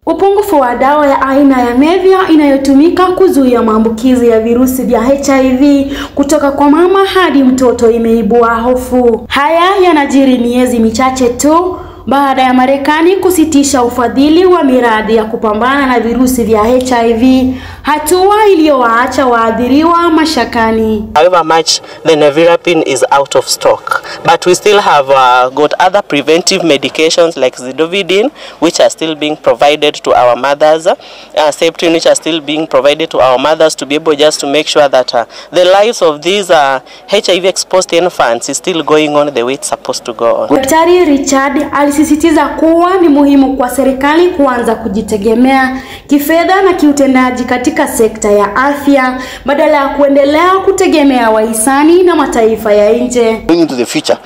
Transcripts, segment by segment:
Upungufu wa dawa ya aina ya Mevia inayotumika kuzuia maambukizi ya virusi vya HIV kutoka kwa mama hadi mtoto imeibua hofu. Haya yanajiri miezi michache tu baada ya Marekani kusitisha ufadhili wa miradi ya kupambana na virusi vya HIV, hatua iliyowaacha waathiriwa mashakani. However much the nevirapine is out of stock, but we still have got other preventive medications like zidovudine, which are still being provided to our mothers, Septrin, which are still being provided to our mothers to be able just to make sure that the lives of these HIV exposed infants is still going on the way it's supposed to go on. Daktari Richard alisisitiza kuwa ni muhimu kwa serikali kuanza kujitegemea kifedha na kiutendaji katika sekta ya afya badala ya kuendelea kutegemea wahisani na mataifa ya nje. Going into the future,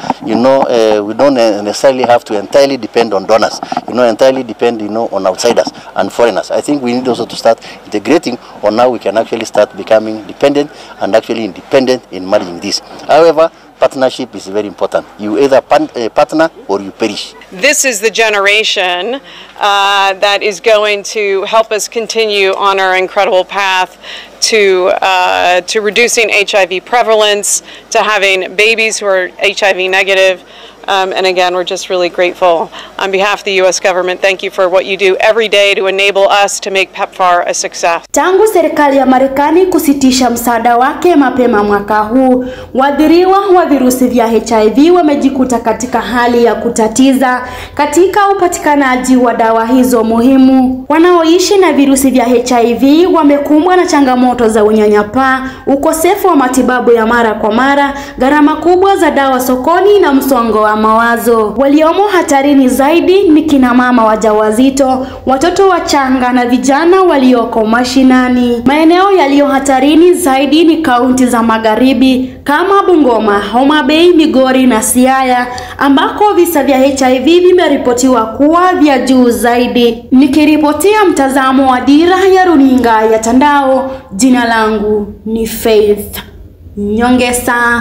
we don't necessarily have to entirely depend on donors. Entirely depend, on outsiders and foreigners. I think we need also to start integrating on how we can actually start becoming dependent and actually independent in managing this. However, partnership is very important. You either partner or you perish. This is the generation that is going to help us continue on our incredible path to reducing HIV prevalence, to having babies who are HIV negative. And again, we're just really grateful on behalf of the U.S. government. Thank you for what you do every day to enable us to make PEPFAR a success. Tangu serikali ya Marekani kusitisha msaada wake mapema mwaka huu, waathiriwa wa virusi vya HIV wamejikuta katika hali ya kutatiza katika upatikanaji wa dawa hizo muhimu. Wanaoishi na virusi vya HIV wamekumbwa na changamoto za unyanyapaa, ukosefu wa matibabu ya mara kwa mara, gharama kubwa za dawa sokoni na msongo wa mawazo. Waliomo hatarini zaidi ni kina mama wajawazito, watoto wachanga na vijana walioko mashinani. Maeneo yaliyo hatarini zaidi ni kaunti za magharibi kama Bungoma, Homa Bay, Migori na Siaya, ambako visa vya HIV vimeripotiwa kuwa vya juu zaidi. Nikiripotia mtazamo wa Dira ya Runinga ya Tandao, jina langu ni Faith Nyongesa.